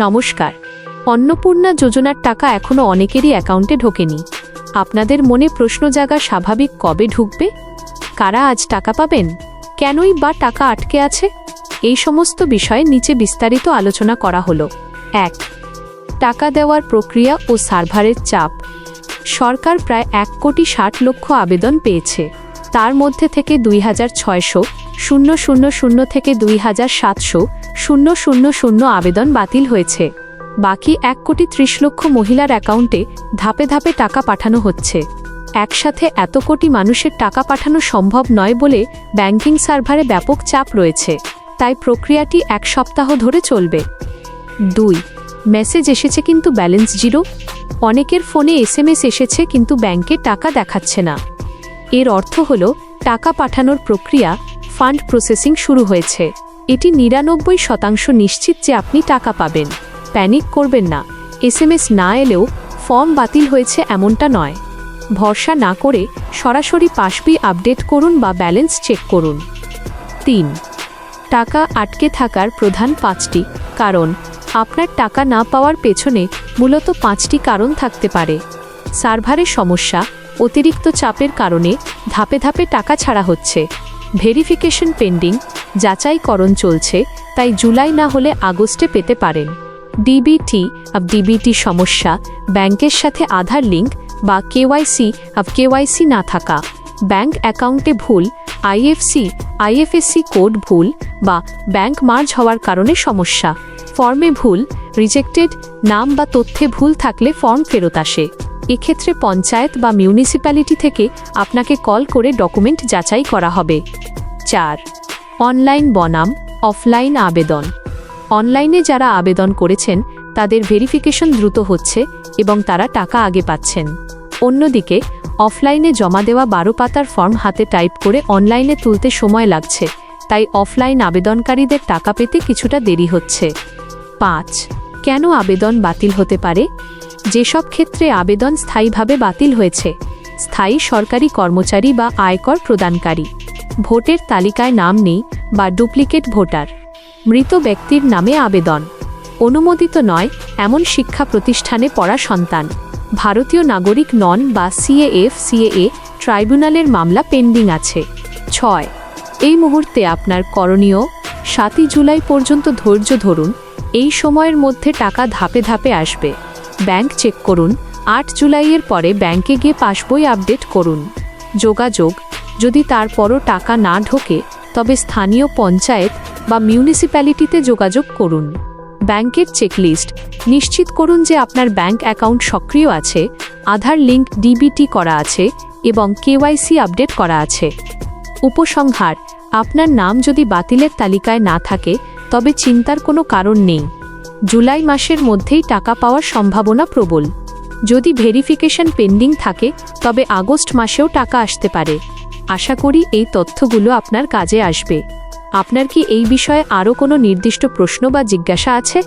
নমস্কার। অন্নপূর্ণা যোজনার টাকা এখনো অনেকেরই অ্যাকাউন্টে ঢোকেনি। আপনাদের মনে প্রশ্ন জাগা স্বাভাবিক, কবে ঢুকবে, কারা আজ টাকা পাবেন, কেনই বা টাকা আটকে আছে? এই সমস্ত বিষয়ে নিচে বিস্তারিত আলোচনা করা হলো। 1. টাকা দেওয়ার প্রক্রিয়া ও সার্ভারের চাপ। সরকার প্রায় 1,60,00,000 আবেদন পেয়েছে। তার মধ্যে থেকে 2,600,000 থেকে 2,700,000 আবেদন বাতিল হয়েছে। বাকি 1,30,00,000 মহিলার অ্যাকাউন্টে ধাপে ধাপে টাকা পাঠানো হচ্ছে। একসাথে এত কোটি মানুষের টাকা পাঠানো সম্ভব নয় বলে ব্যাংকিং সার্ভারে ব্যাপক চাপ রয়েছে, তাই প্রক্রিয়াটি 1 সপ্তাহ ধরে চলবে। 2. মেসেজ এসেছে কিন্তু ব্যালেন্স জিরো। অনেকের ফোনে SMS এসেছে কিন্তু ব্যাংকে টাকা দেখাচ্ছে না। এর অর্থ হল টাকা পাঠানোর প্রক্রিয়া, ফান্ড প্রসেসিং শুরু হয়েছে। এটি 99% নিশ্চিত যে আপনি টাকা পাবেন। প্যানিক করবেন না। SMS না এলেও ফর্ম বাতিল হয়েছে এমনটা নয়। ভরসা না করে সরাসরি পাসবই আপডেট করুন বা ব্যালেন্স চেক করুন। 3. টাকা আটকে থাকার প্রধান 5টি কারণ। আপনার টাকা না পাওয়ার পেছনে মূলত 5টি কারণ থাকতে পারে। সার্ভারের সমস্যা, অতিরিক্ত চাপের কারণে ধাপে ধাপে টাকা ছাড়া হচ্ছে। ভেরিফিকেশন পেন্ডিং, যাচাইকরণ চলছে, তাই জুলাই না হলে আগস্টে পেতে পারেন। ডিবিটি সমস্যা, ব্যাংকের সাথে আধার লিঙ্ক বা কেওয়াইসি না থাকা। ব্যাংক অ্যাকাউন্টে ভুল, IFSC কোড ভুল বা ব্যাংক মার্জ হওয়ার কারণে সমস্যা। ফর্মে ভুল, রিজেক্টেড নাম বা তথ্যে ভুল থাকলে ফর্ম ফেরত আসে। এক্ষেত্রে পঞ্চায়েত বা মিউনিসিপ্যালিটি থেকে আপনাকে কল করে ডকুমেন্ট যাচাই করা হবে। 4. অনলাইন বনাম অফলাইন আবেদন। অনলাইনে যারা আবেদন করেছেন তাদের ভেরিফিকেশন দ্রুত হচ্ছে এবং তারা টাকা আগে পাচ্ছেন। অন্যদিকে অফলাইনে জমা দেওয়া 12 পাতার ফর্ম হাতে টাইপ করে অনলাইনে তুলতে সময় লাগছে, তাই অফলাইন আবেদনকারীদের টাকা পেতে কিছুটা দেরি হচ্ছে। 5. কেন আবেদন বাতিল হতে পারে? যেসব ক্ষেত্রে আবেদন স্থায়ীভাবে বাতিল হয়েছে, স্থায়ী সরকারি কর্মচারী বা আয়কর প্রদানকারী, ভোটের তালিকায় নাম নেই বা ডুপ্লিকেট ভোটার, মৃত ব্যক্তির নামে আবেদন, অনুমোদিত নয় এমন শিক্ষা প্রতিষ্ঠানে পড়া সন্তান, ভারতীয় নাগরিক নন বা CAA ট্রাইব্যুনালের মামলা পেন্ডিং আছে। 6. এই মুহূর্তে আপনার করণীয়, 7 জুলাই পর্যন্ত ধৈর্য ধরুন। এই সময়ের মধ্যে টাকা ধাপে ধাপে আসবে। ব্যাংক চেক করুন। 8 জুলাইয়ের পরে ব্যাংকে গিয়ে পাসবই আপডেট করুন। যোগাযোগ, যদি তারপরও টাকা না ঢোকে তবে স্থানীয় পঞ্চায়েত বা মিউনিসিপ্যালিটিতে যোগাযোগ করুন। ব্যাংকের চেকলিস্ট, নিশ্চিত করুন যে আপনার ব্যাংক অ্যাকাউন্ট সক্রিয় আছে, আধার লিঙ্ক ডিবিটি করা আছে এবং KYC আপডেট করা আছে। উপসংহার, আপনার নাম যদি বাতিলের তালিকায় না থাকে তবে চিন্তার কোনো কারণ নেই। জুলাই মাসের মধ্যেই টাকা পাওয়ার সম্ভাবনা প্রবল। যদি ভেরিফিকেশন পেন্ডিং থাকে তবে আগস্ট মাসেও টাকা আসতে পারে। আশা করি এই তথ্যগুলো আপনার কাজে আসবে। আপনার কি এই বিষয়ে আরও কোনো নির্দিষ্ট প্রশ্ন বা জিজ্ঞাসা আছে?